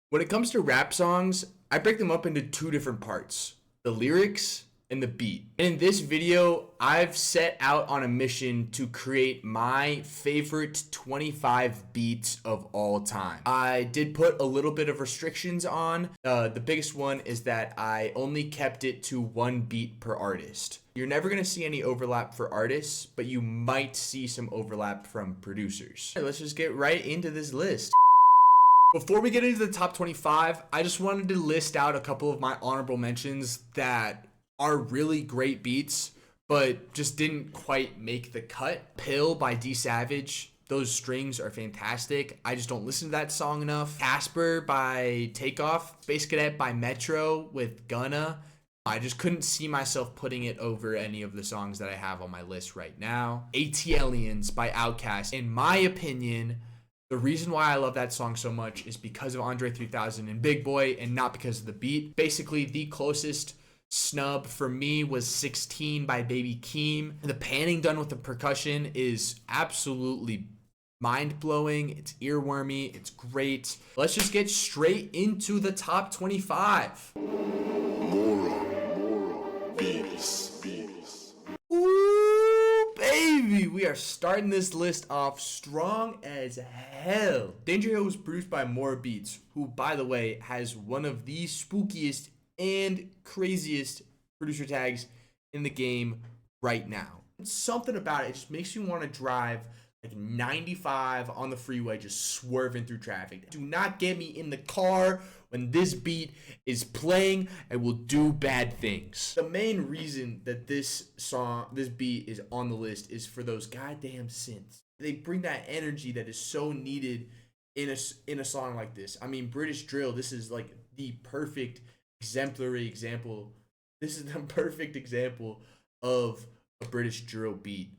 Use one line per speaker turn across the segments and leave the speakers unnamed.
When it comes to rap songs, I break them up into two different parts: the lyrics and the beat. And in this video, I've set out on a mission to create my favorite 25 beats of all time. I did put a little bit of restrictions on. The biggest one is that I only kept it to one beat per artist. You're never gonna see any overlap for artists, but you might see some overlap from producers. Let's just get right into this list. Before we get into the top 25, I just wanted to list out a couple of my honorable mentions that are really great beats, but just didn't quite make the cut. Pill by D Savage. Those strings are fantastic. I just don't listen to that song enough. Casper by Takeoff. Space Cadet by Metro with Gunna. I just couldn't see myself putting it over any of the songs that I have on my list right now. ATLiens by Outkast. In my opinion, the reason why I love that song so much is because of Andre 3000 and Big Boy, and not because of the beat. Basically, the closest snub for me was 16 by Baby Keem. The panning done with the percussion is absolutely mind-blowing. It's earwormy. It's great. Let's just get straight into the top 25. Ooh, baby, we are starting this list off strong as hell. Danger Hill was produced by More Beats, who, by the way, has one of the spookiest and craziest producer tags in the game right now. Something about it just makes you want to drive like 95 on the freeway, just swerving through traffic. Do not get me in the car when this beat is playing. I will do bad things. The main reason that this beat is on the list is for those goddamn synths. They bring that energy that is so needed in a song like this. I mean, British drill, this is like the perfect exemplary example. This is the perfect example of a British drill beat.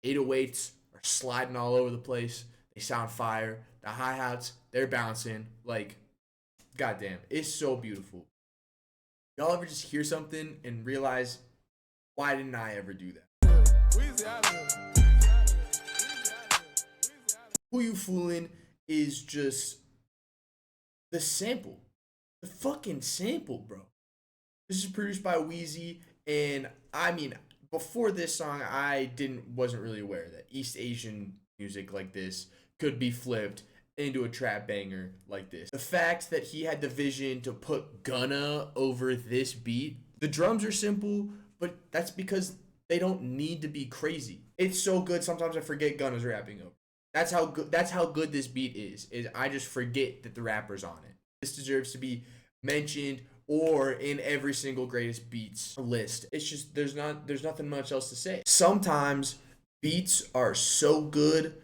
808s are sliding all over the place. They sound fire. The hi-hats, they're bouncing. Like, goddamn, it's so beautiful. Y'all ever just hear something and realize, why didn't I ever do that? Who You Foolin' is just the sample. The fucking sample, bro. This is produced by Wheezy, and I mean, before this song, I wasn't really aware that East Asian music like this could be flipped into a trap banger like this. The fact that he had the vision to put Gunna over this beat, the drums are simple, but that's because they don't need to be crazy. It's so good, sometimes I forget Gunna's rapping over. That's how good this beat is I just forget that the rapper's on it. This deserves to be mentioned or in every single greatest beats list. It's just there's nothing much else to say. Sometimes beats are so good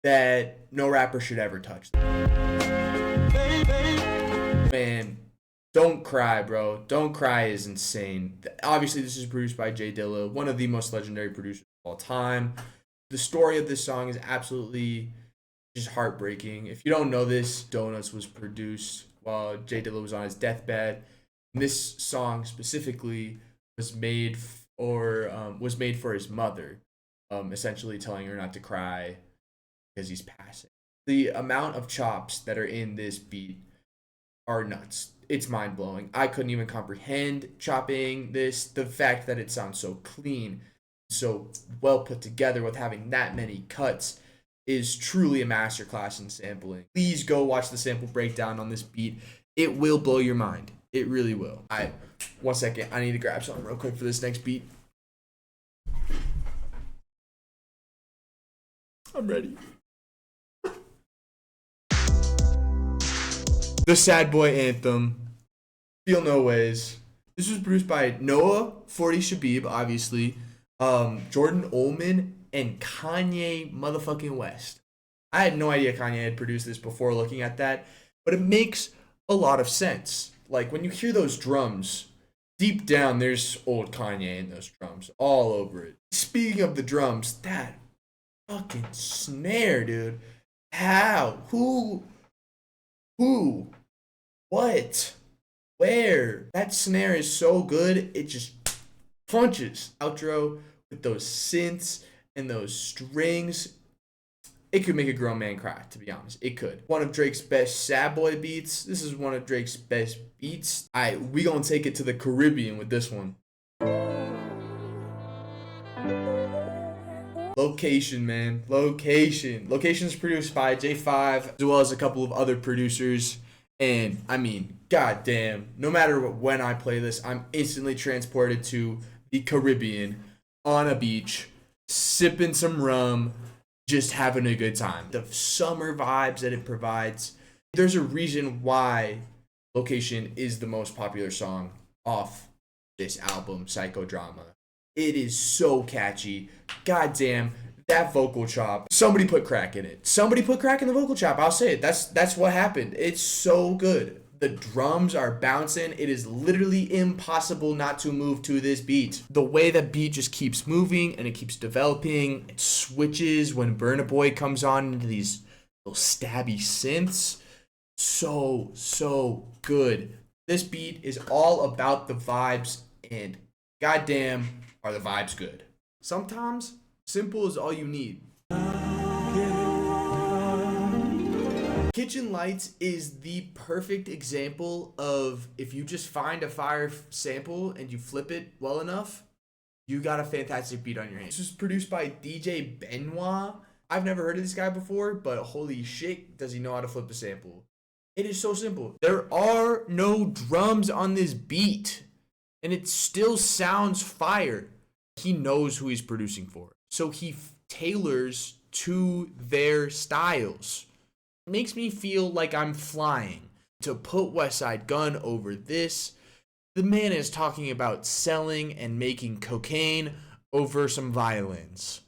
that no rapper should ever touch them. Man, Don't Cry, bro. Don't Cry is insane. Obviously, this is produced by Jay Dilla, one of the most legendary producers of all time. The story of this song is absolutely just heartbreaking. If you don't know this, Donuts was produced while Jay Dilla was on his deathbed. And this song specifically was made for his mother, essentially telling her not to cry because he's passing. The amount of chops that are in this beat are nuts. It's mind-blowing. I couldn't even comprehend chopping this. The fact that it sounds so clean, so well put together with having that many cuts is truly a masterclass in sampling. Please go watch the sample breakdown on this beat. It will blow your mind. It really will. One second. I need to grab something real quick for this next beat. I'm ready. The Sad Boy Anthem. Feel No Ways. This was produced by Noah, 40 Shabib, obviously, Jordan Ullman, and Kanye motherfucking West. I had no idea Kanye had produced this before looking at that, but it makes a lot of sense. Like, when you hear those drums, deep down, there's old Kanye in those drums all over it. Speaking of the drums, that fucking snare, dude. How? Who? What? Where? That snare is so good, it just punches. Outro with those synths and those strings. it could make a grown man cry, to be honest. It could. One of Drake's best sad boy beats. This is one of Drake's best beats. Alright, we gonna take it to the Caribbean with this one. Location, man. Location. Location is produced by J5 as well as a couple of other producers. And I mean, goddamn, no matter when I play this, I'm instantly transported to the Caribbean on a beach, sipping some rum, just having a good time. The summer vibes that it provides. There's a reason why Location is the most popular song off this album, Psychodrama. It is so catchy. Goddamn, that vocal chop. Somebody put crack in it. Somebody put crack in the vocal chop. I'll say it. That's what happened. It's so good. The drums are bouncing. It is literally impossible not to move to this beat. The way that beat just keeps moving and it keeps developing. It switches when Burna Boy comes on into these little stabby synths. So good. This beat is all about the vibes, and goddamn are the vibes good. Sometimes simple is all you need. Kitchen Lights is the perfect example of if you just find a fire sample and you flip it well enough, you got a fantastic beat on your hands. This was produced by DJ Benoit. I've never heard of this guy before, but holy shit, does he know how to flip a sample. It is so simple. There are no drums on this beat, and it still sounds fire. He knows who he's producing for, so he tailors to their styles. It makes me feel like I'm flying. To put Westside Gunn over this, the man is talking about selling and making cocaine over some violins.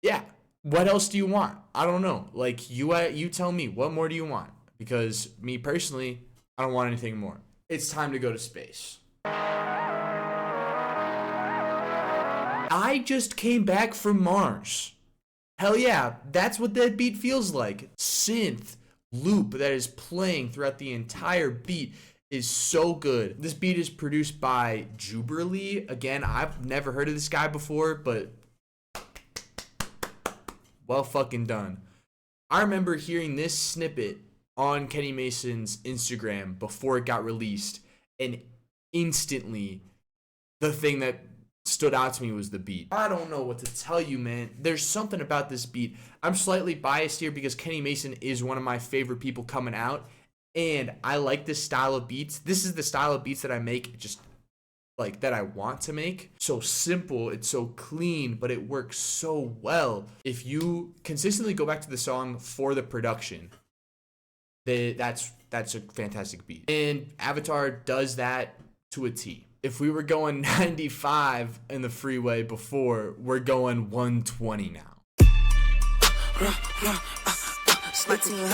Yeah, what else do you want? I don't know. Like, you tell me, what more do you want? Because me personally, I don't want anything more. It's time to go to space. I just came back from Mars. Hell yeah, that's what that beat feels like. Synth loop that is playing throughout the entire beat is so good. This beat is produced by Juberly. Again, I've never heard of this guy before, but well fucking done. I remember hearing this snippet on Kenny Mason's Instagram before it got released, and instantly the thing that stood out to me was the beat. I don't know what to tell you, man. There's something about this beat. I'm slightly biased here because Kenny Mason is one of my favorite people coming out, and I like this style of beats. This is the style of beats that I make, just like that I want to make. So simple, it's so clean, but it works so well. If you consistently go back to the song for the production, that's a fantastic beat. And Avatar does that to a T. If we were going 95 in the freeway before, we're going 120 now.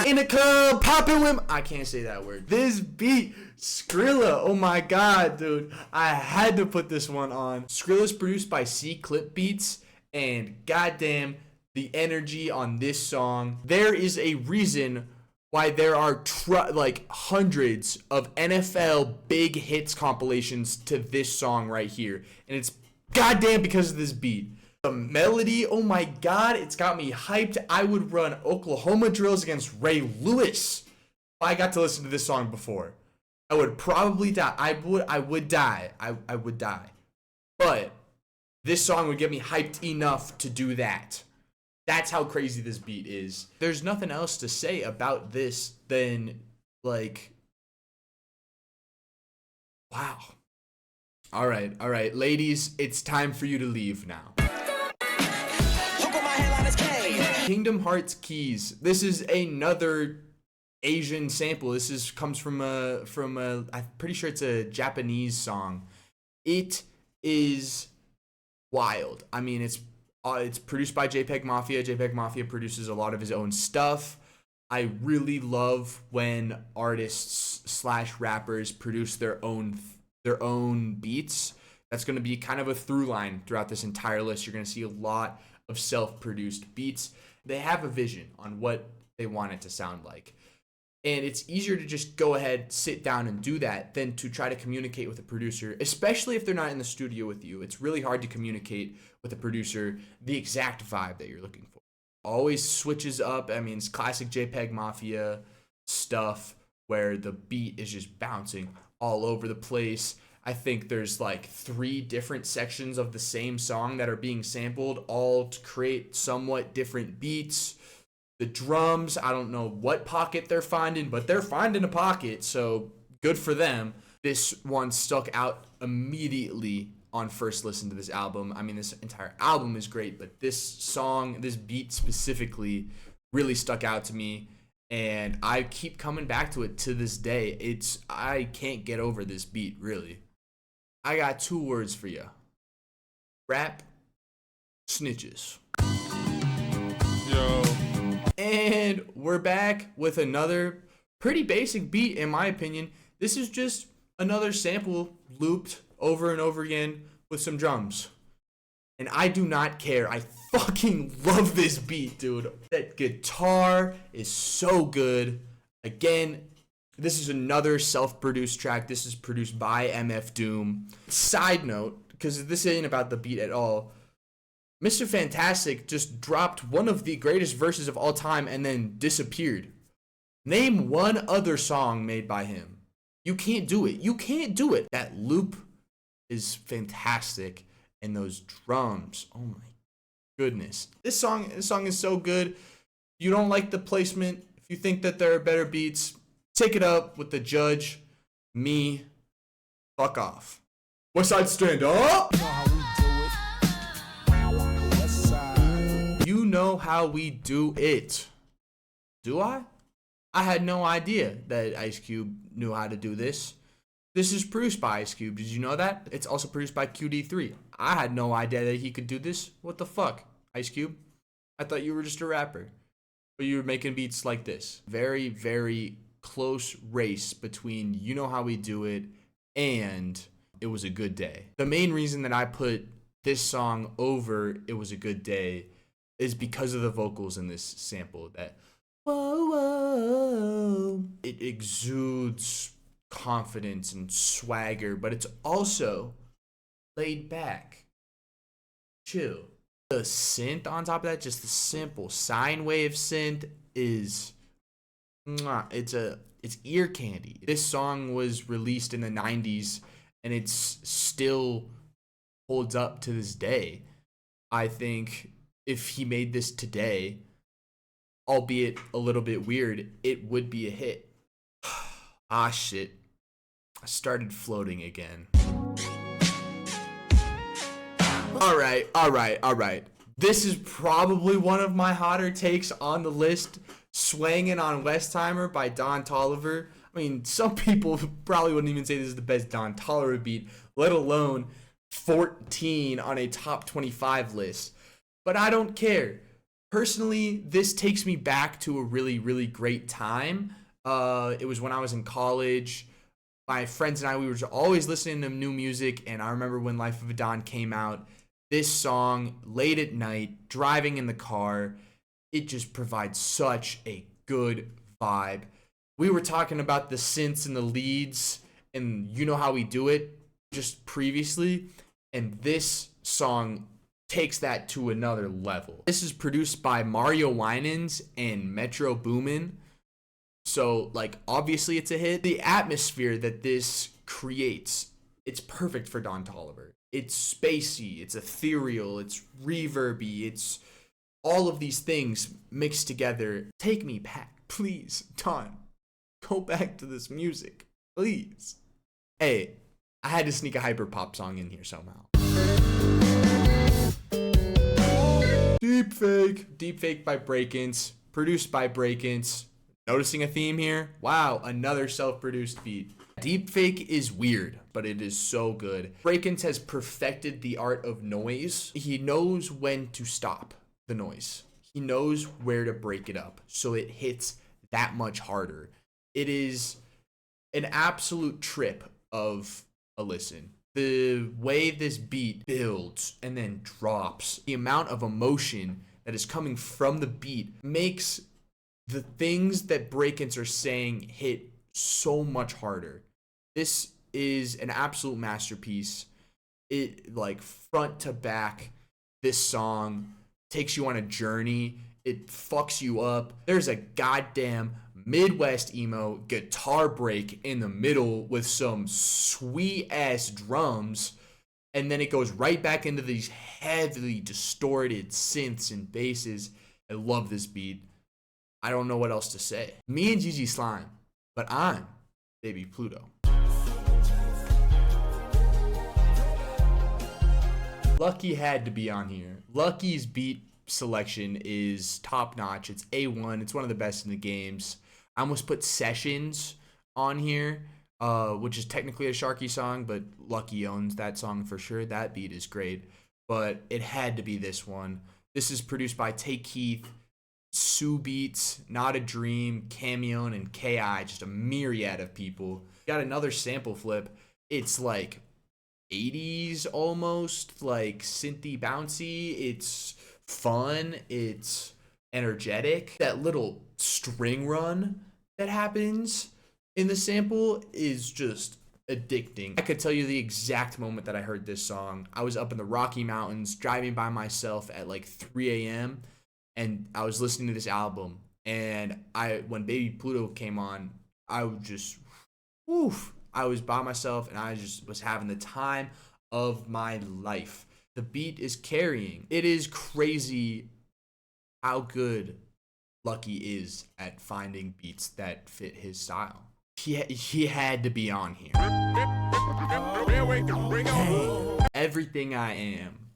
In the club, popping with I can't say that word. This beat, Skrilla, oh my god, dude. I had to put this one on. Skrilla's produced by C Clip Beats, and goddamn, the energy on this song. There is a reason why there are like hundreds of NFL big hits compilations to this song right here. And it's goddamn because of this beat. The melody, oh my god, it's got me hyped. I would run Oklahoma drills against Ray Lewis if I got to listen to this song before. I would probably die. I would die. I would die. But this song would get me hyped enough to do that. That's how crazy this beat is. There's nothing else to say about this than, like, wow. All right, ladies, it's time for you to leave now. Kingdom Hearts Keys. This is another Asian sample. This comes from a I'm pretty sure it's a Japanese song. It is wild. I mean, it's produced by JPEG Mafia. JPEG Mafia produces a lot of his own stuff. I really love when artists / rappers produce their own beats. That's going to be kind of a through line throughout this entire list. You're going to see a lot of self-produced beats. They have a vision on what they want it to sound like. And it's easier to just go ahead, sit down and do that than to try to communicate with a producer, especially if they're not in the studio with you. It's really hard to communicate with a producer the exact vibe that you're looking for. always switches up. I mean, it's classic JPEG Mafia stuff where the beat is just bouncing all over the place. I think there's like 3 different sections of the same song that are being sampled, all to create somewhat different beats. The drums, I don't know what pocket they're finding, but they're finding a pocket, so good for them. This one stuck out immediately on first listen to this album. I mean, this entire album is great, but this song, this beat specifically, really stuck out to me, and I keep coming back to it to this day. I can't get over this beat, really. I got 2 words for you. Rap, snitches.
Yo.
And we're back with another pretty basic beat, in my opinion. This is just another sample looped over and over again with some drums. And I do not care. I fucking love this beat, dude. That guitar is so good. Again, this is another self-produced track. This is produced by MF Doom. Side note, because this ain't about the beat at all, Mr. Fantastic just dropped one of the greatest verses of all time and then disappeared. Name one other song made by him. You can't do it. You can't do it. That loop is fantastic. And those drums, oh my goodness. This song is so good. If you don't like the placement, if you think that there are better beats, take it up with the judge. Me, fuck off. Westside, stand up. You know how we do it. Do I? I had no idea that Ice Cube knew how to do this. This is produced by Ice Cube. Did you know that? It's also produced by QD3. I had no idea that he could do this. What the fuck, Ice Cube? I thought you were just a rapper, but you were making beats like this. Very, very close race between You Know How We Do It and It Was a Good Day. The main reason that I put this song over It Was a Good Day is because of the vocals in this sample. That whoa, whoa. It exudes confidence and swagger, but it's also laid back, chill. The synth on top of that, just the simple sine wave synth is it's ear candy. This song was released in the 90s and it's still holds up to this day. I think if he made this today, albeit a little bit weird, it would be a hit. Ah, shit. I started floating again. All right. This is probably one of my hotter takes on the list. Swangin' on Westheimer by Don Toliver. I mean, some people probably wouldn't even say this is the best Don Toliver beat, let alone 14 on a top 25 list. But I don't care. Personally, this takes me back to a really, really great time. It was when I was in college. My friends and I, we were always listening to new music, and I remember when Life of a Don came out, this song, late at night, driving in the car, it just provides such a good vibe. We were talking about the synths and the leads, and You Know How We Do It just previously, and this song takes that to another level. This is produced by Mario Winans and Metro Boomin. So, like, obviously it's a hit. The atmosphere that this creates, it's perfect for Don Toliver. It's spacey, it's ethereal, it's reverby, it's all of these things mixed together. Take me back, please, Don. Go back to this music, please. Hey, I had to sneak a hyper pop song in here somehow. Deepfake by Breakins, produced by Breakins. Noticing a theme here? Wow, another self-produced beat. Deepfake is weird, but it is so good. Breakins has perfected the art of noise. He knows when to stop the noise. He knows where to break it up so it hits that much harder. It is an absolute trip of a listen. The way this beat builds and then drops, the amount of emotion that is coming from the beat makes the things that Breakins are saying hit so much harder. This is an absolute masterpiece. It, like, front to back, this song takes you on a journey it fucks you up. There's a goddamn Midwest emo guitar break in the middle with some sweet ass drums, and then it goes right back into these heavily distorted synths and basses. I love this beat. I don't know what else to say. Me and Gigi Slime, but I'm Baby Pluto. Lucky had to be on here. Lucky's beat selection is top notch. It's A1. It's one of the best in the games. I almost put Sessions on here, which is technically a Sharky song, but Lucky owns that song for sure. That beat is great, but it had to be this one. This is produced by Take Keith, Sue Beats, Not a Dream, Cameo, and KI, just a myriad of people. Got another sample flip. It's like 80s almost, like synthy bouncy. It's fun. It's energetic. That little string run that happens in the sample is just addicting. I could tell you the exact moment that I heard this song. I was up in the Rocky Mountains driving by myself at like 3 a.m. and I was listening to this album, and when Baby Pluto came on, I was just woof. I was by myself and I just was having the time of my life. The beat is carrying. It is crazy how good Lucky is at finding beats that fit his style. He had to be on here. Everything I Am.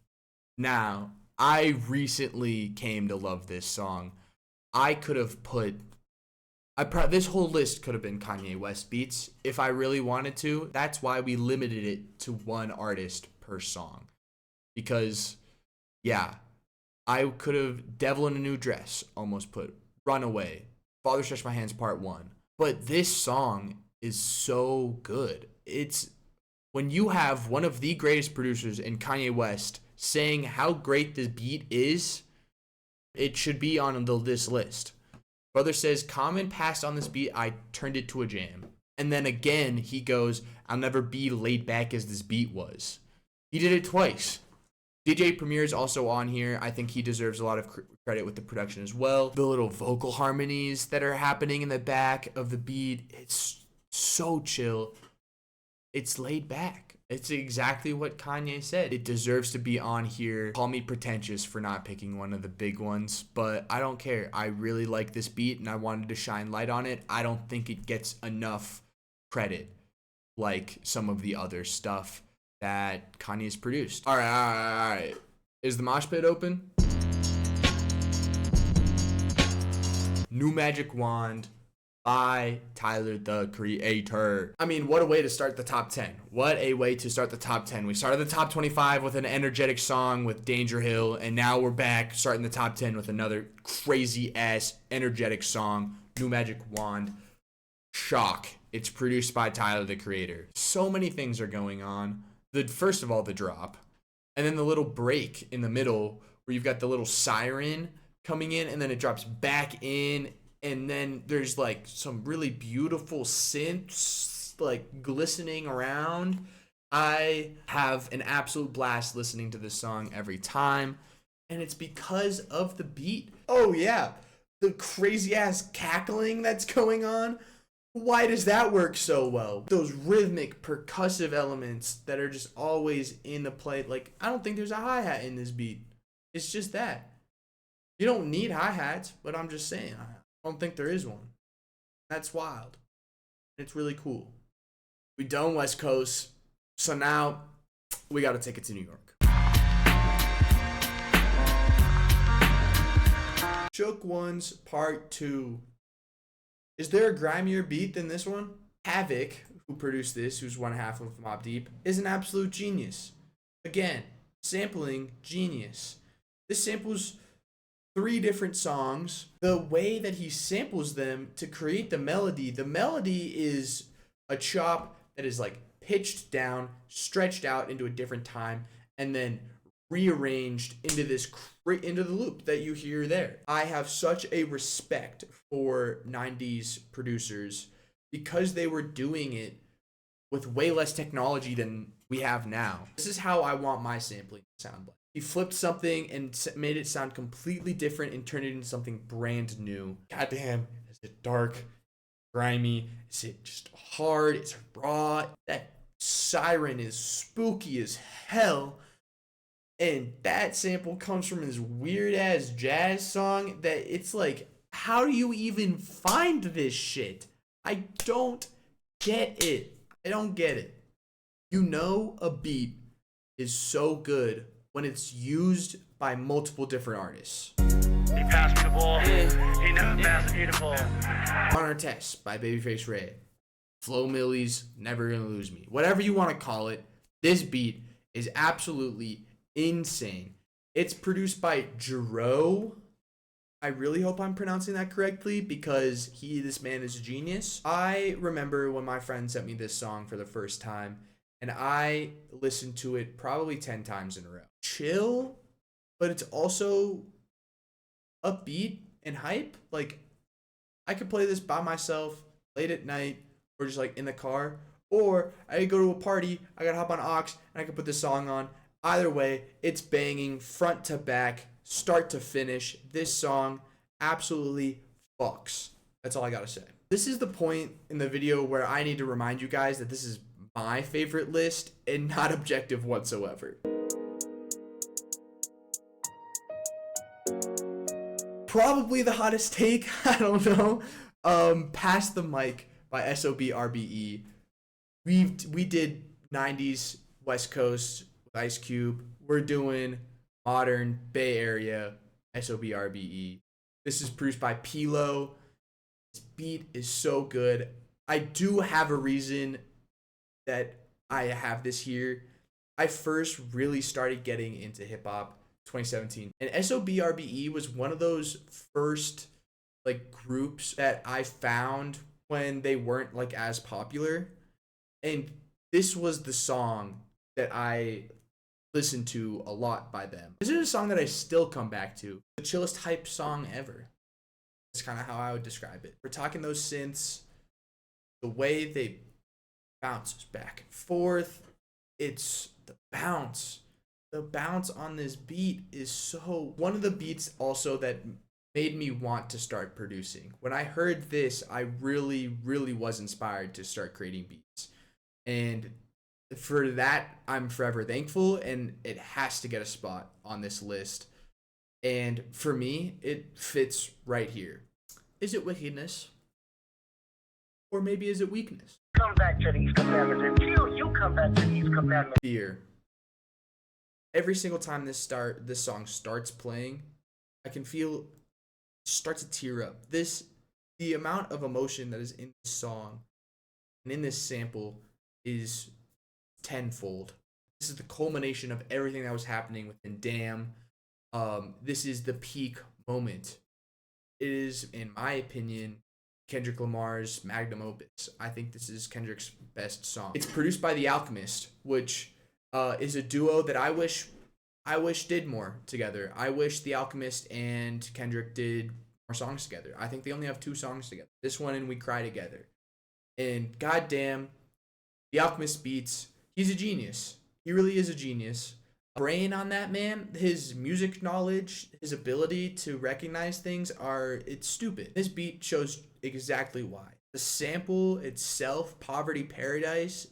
Now, I recently came to love this song. I could have put this whole list could have been Kanye West beats if I really wanted to. That's why we limited it to one artist per song. Because, yeah, I could have Devil in a New Dress, almost put Runaway, Father Stretch My Hands Part 1. But this song is so good. It's when you have one of the greatest producers in Kanye West saying how great the beat is, it should be on this list. Brother says, Common passed on this beat, I turned it to a jam. And then again, he goes, I'll never be laid back as this beat was. He did it twice. DJ Premier is also on here. I think he deserves a lot of credit with the production as well. The little vocal harmonies that are happening in the back of the beat, it's so chill. It's laid back. It's exactly what Kanye said. It deserves to be on here. Call me pretentious for not picking one of the big ones, but I don't care. I really like this beat and I wanted to shine light on it. I don't think it gets enough credit like some of the other stuff that Kanye's produced. All right. Is the mosh pit open? New Magic Wand by Tyler, the Creator. I mean, what a way to start the top 10. What a way to start the top 10. We started the top 25 with an energetic song with Danger Hill, and now we're back starting the top 10 with another crazy-ass energetic song, New Magic Wand. Shock. It's produced by Tyler, the Creator. So many things are going on. First of all, the drop, and then the little break in the middle where you've got the little siren coming in, and then it drops back in, and then there's like some really beautiful synths like glistening around. I have an absolute blast listening to this song every time, and it's because of the beat. Oh yeah, the crazy ass cackling that's going on. Why does that work so well? Those rhythmic percussive elements that are just always in the play. Like, I don't think there's a hi-hat in this beat. It's just that. You don't need hi-hats, but I'm just saying, I don't think there is one. That's wild. It's really cool. We done West Coast, so now we got to take it to New York. Shook Ones Part 2. Is there a grimier beat than this one? Havoc, who produced this, who's one half of Mobb Deep, is an absolute genius. Again, sampling genius. This samples 3 different songs. The way that he samples them to create the melody is a chop that is like pitched down, stretched out into a different time, and then rearranged into the loop that you hear there. I have such a respect for 90s producers because they were doing it with way less technology than we have now. This is how I want my sampling to sound like. He flipped something and made it sound completely different and turned it into something brand new. Goddamn, is it dark, grimy? Is it just hard? It's raw. That siren is spooky as hell. And that sample comes from this weird ass jazz song that it's like, how do you even find this shit? I don't get it. I don't get it. You know, a beat is so good when it's used by multiple different artists.
He passed me the ball. He never passed me the ball.
On Our Test by Babyface Ray. Flo Milli's Never Gonna Lose Me. Whatever you want to call it, this beat is absolutely insane. It's produced by Jero. I really hope I'm pronouncing that correctly because this man is a genius. I remember when my friend sent me this song for the first time, and I listened to it probably 10 times in a row. Chill, but it's also upbeat and hype. Like, I could play this by myself late at night or just like in the car, or I could go to a party, I gotta hop on aux, and I could put this song on. Either way, it's banging front to back, start to finish. This song absolutely fucks. That's all I gotta say. This is the point in the video where I need to remind you guys that this is my favorite list and not objective whatsoever. Probably the hottest take, I don't know. Pass the Mic by SOBRBE. We did 90s West Coast with Ice Cube. We're doing modern Bay Area SOBRBE. This is produced by Pilo. This beat is so good. I do have a reason that I have this here. I first really started getting into hip hop 2017, and SOBRBE was one of those first like groups that I found when they weren't like as popular, and this was the song that I listened to a lot by them. This is a song that I still come back to. The chillest hype song ever. That's kind of how I would describe it. We're talking those synths, the way they bounces back and forth. It's the bounce. The bounce on this beat is so... One of the beats also that made me want to start producing. When I heard this, I really, really was inspired to start creating beats. And for that, I'm forever thankful, and it has to get a spot on this list. And for me, it fits right here. Is it wickedness? Or maybe is it weakness?
Come back to these commandments. Until you come back to these commandments.
Fear. Every single time this song starts playing, I can feel it starts to tear up. The amount of emotion that is in this song and in this sample is tenfold. This is the culmination of everything that was happening within Damn. This is the peak moment. It is, in my opinion, Kendrick Lamar's magnum opus. I think this is Kendrick's best song. It's produced by The Alchemist, which is a duo that I wish did more together. I wish The Alchemist and Kendrick did more songs together. I think they only have 2 songs together. This one and We Cry Together. And goddamn, The Alchemist beats. He's a genius. He really is a genius. Brain on that man, his music knowledge, his ability to recognize things it's stupid. This beat shows exactly why. The sample itself, Poverty Paradise,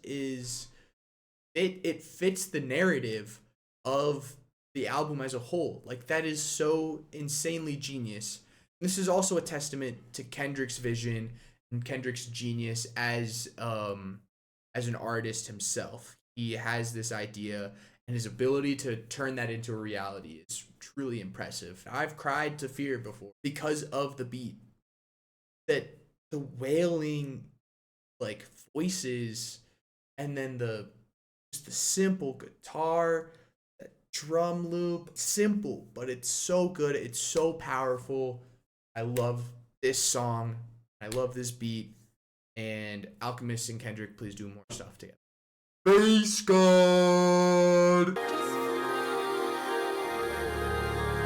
it fits the narrative of the album as a whole. Like, that is so insanely genius. This is also a testament to Kendrick's vision and Kendrick's genius as an artist himself. He has this idea, and his ability to turn that into a reality is truly impressive. I've cried to Fear before because of the beat. That the wailing like voices, and then just the simple guitar, that drum loop, simple, but it's so good. It's so powerful. I love this song. I love this beat. And Alchemist and Kendrick, please do more stuff together. Bass God.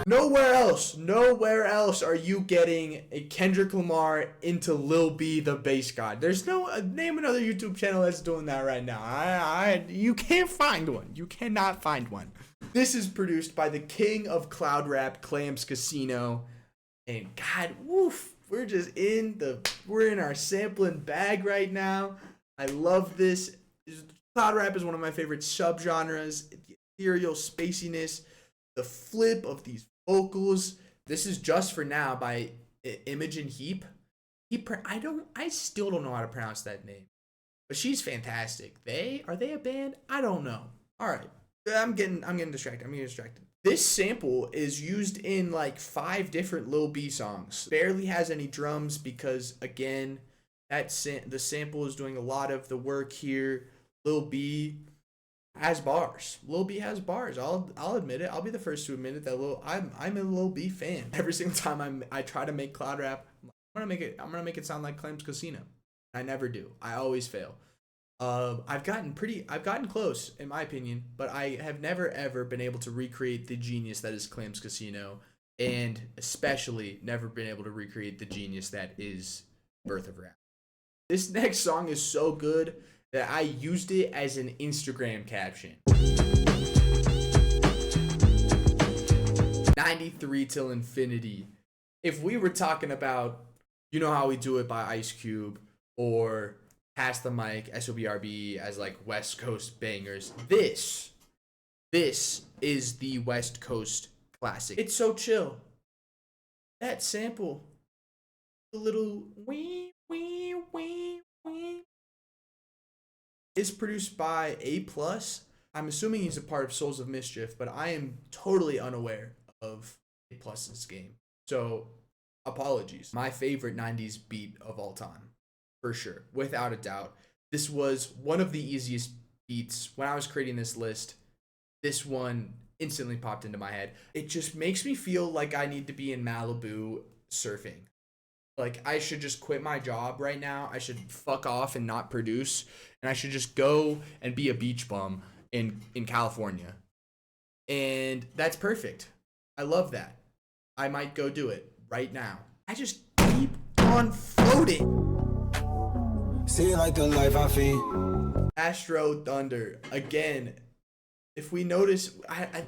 Nowhere else are you getting a Kendrick Lamar into Lil B, the Bass God. There's no name another YouTube channel that's doing that right now. You can't find one. You cannot find one. This is produced by the king of cloud rap, Clams Casino. And God, woof, we're in our sampling bag right now. I love this. Cloud rap is one of my favorite subgenres. The ethereal spaciness, the flip of these vocals. This is Just For Now by Imogen Heap. I still don't know how to pronounce that name, but she's fantastic. Are they a band? I don't know. All right, I'm getting distracted. This sample is used in like 5 different Lil B songs. Barely has any drums because again, the sample is doing a lot of the work here. Lil B has bars. Lil B has bars. I'll admit it. I'll be the first to admit it that I'm a Lil B fan. Every single time I try to make cloud rap, I'm gonna make it sound like Clams Casino. I never do. I always fail. I've gotten close in my opinion, but I have never ever been able to recreate the genius that is Clams Casino, and especially never been able to recreate the genius that is Birth of Rap. This next song is so good that I used it as an Instagram caption. 93 Till Infinity. If we were talking about You Know How We Do It by Ice Cube or Pass the Mic, SOBRB as like West Coast bangers, this is the West Coast classic. It's so chill. That sample, the little wee wee wee wee, is produced by A+. I'm assuming he's a part of Souls of Mischief, but I am totally unaware of A+'s game. So apologies. My favorite 90s beat of all time, for sure, without a doubt. This was one of the easiest beats when I was creating this list. This one instantly popped into my head. It just makes me feel like I need to be in Malibu surfing. Like I should just quit my job right now. I should fuck off and not produce, and I should just go and be a beach bum in California. And that's perfect. I love that. I might go do it right now. I just keep on floating.
See like the life I feed.
Astro Thunder. Again, if we notice,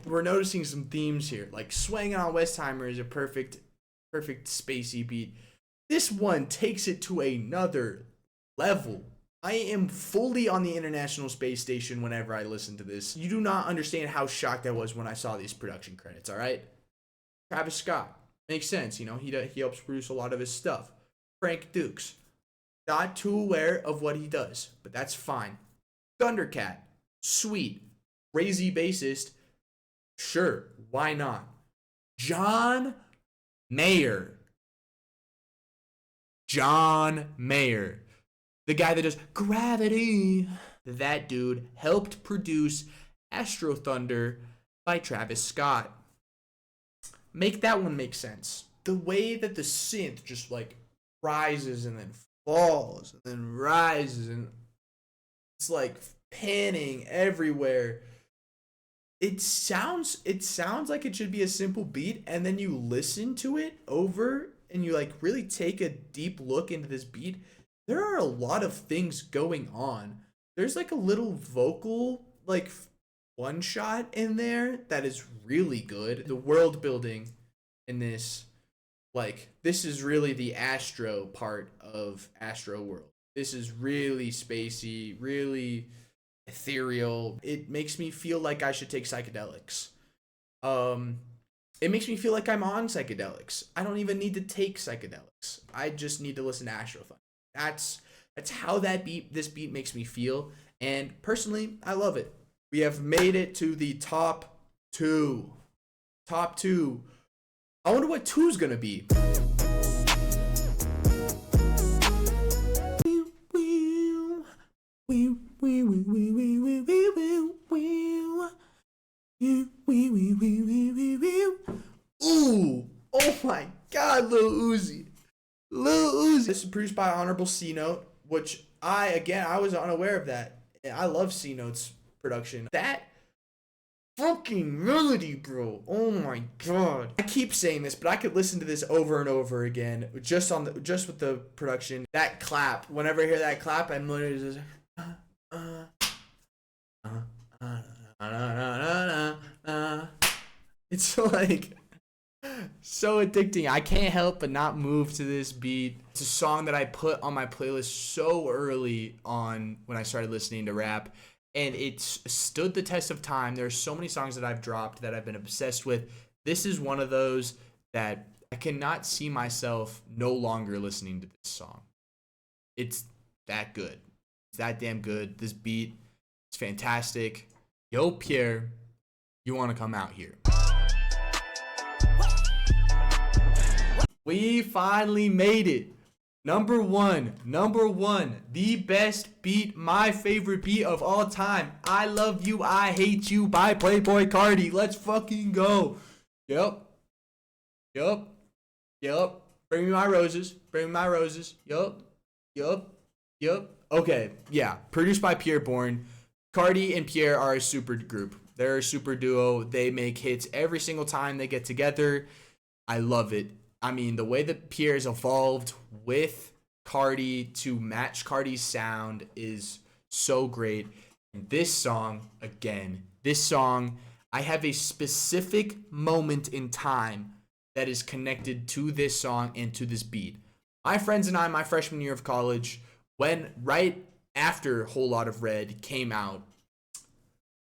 we're noticing some themes here. Like Swangin' on Westheimer is a perfect spacey beat. This one takes it to another level. I am fully on the International Space Station whenever I listen to this. You do not understand how shocked I was when I saw these production credits, all right? Travis Scott. Makes sense, you know, he helps produce a lot of his stuff. Frank Dukes. Not too aware of what he does, but that's fine. Thundercat. Sweet. Crazy bassist. Sure, why not? John Mayer. John Mayer. The guy that does Gravity. That dude helped produce Astro Thunder by Travis Scott. Make that one make sense. The way that the synth just like rises and then falls and then rises and it's like panning everywhere. It sounds like it should be a simple beat, and then you listen to it over and you like really take a deep look into this beat. There are a lot of things going on. There's like a little vocal like one shot in there that is really good. The world building in this, like, this is really the Astro part of Astro World. This is really spacey, really ethereal. It makes me feel like I should take psychedelics. It makes me feel like I'm on psychedelics. I don't even need to take psychedelics. I just need to listen to Astro Thunder. That's how this beat makes me feel, and personally, I love it. We have made it to the top two. Top two. I wonder what two's gonna be. Ooh, oh my God, Lil Uzi. This is produced by Honorable C Note, which I was unaware of that. I love C Note's production. That fucking melody, bro. Oh my God. I keep saying this, but I could listen to this over and over again just with the production. That clap. Whenever I hear that clap, I'm literally just It's like so addicting. I can't help but not move to this beat. It's a song that I put on my playlist so early on when I started listening to rap, and it's stood the test of time. There's so many songs that I've dropped that I've been obsessed with. This is one of those that I cannot see myself no longer listening to this song. It's that good. It's that damn good. This beat is fantastic. Yo, Pierre, you want to come out here? We finally made it. Number one, the best beat, my favorite beat of all time. I Love You, I Hate You by Playboi Carti. Let's fucking go. Yup. Bring me my roses. Yup. Okay, yeah. Produced by Pierre Bourne. Carti and Pierre are a super group. They're a super duo. They make hits every single time they get together. I love it. I mean, the way that Pierre's evolved with Carti to match Carti's sound is so great. And this song, I have a specific moment in time that is connected to this song and to this beat. My friends and I, my freshman year of college, when right after Whole Lot of Red came out,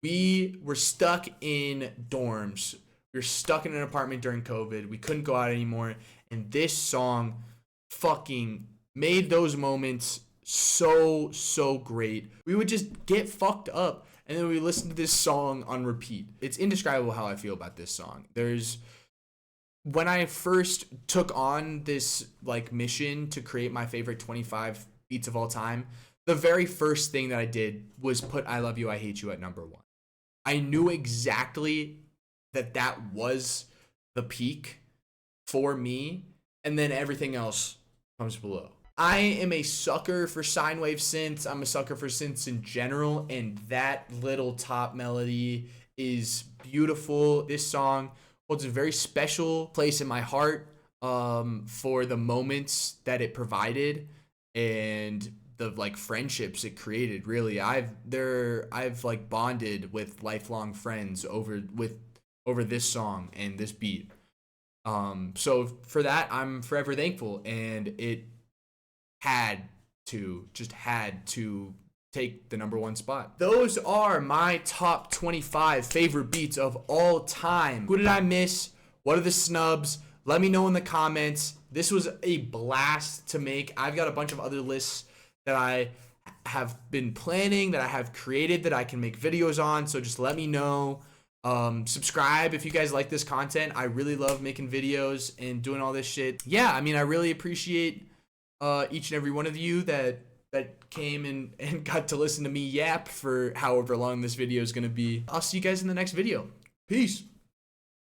we were stuck in dorms. We were stuck in an apartment during COVID. We couldn't go out anymore. And this song fucking made those moments so great. We would just get fucked up and then we listen to this song on repeat. It's indescribable how I feel about this song. When I first took on this like mission to create my favorite 25 beats of all time, the very first thing that I did was put I Love You, I Hate You at number 1. I knew exactly that was the peak for me, and then everything else comes below. I am a sucker for sine wave synths. I'm a sucker for synths in general, and that little top melody is beautiful. This song holds a very special place in my heart for the moments that it provided and the like friendships it created. Really, I've like bonded with lifelong friends over this song and this beat. So for that, I'm forever thankful, and it had to take the number 1 spot. Those are my top 25 favorite beats of all time. Who did I miss? What are the snubs? Let me know in the comments. This was a blast to make. I've got a bunch of other lists that I have been planning, that I have created, that I can make videos on. So just let me know. Subscribe if you guys like this content. I really love making videos and doing all this shit. Yeah, I mean, I really appreciate each and every one of you that came and got to listen to me yap for however long this video is going to be. I'll see you guys in the next video. Peace.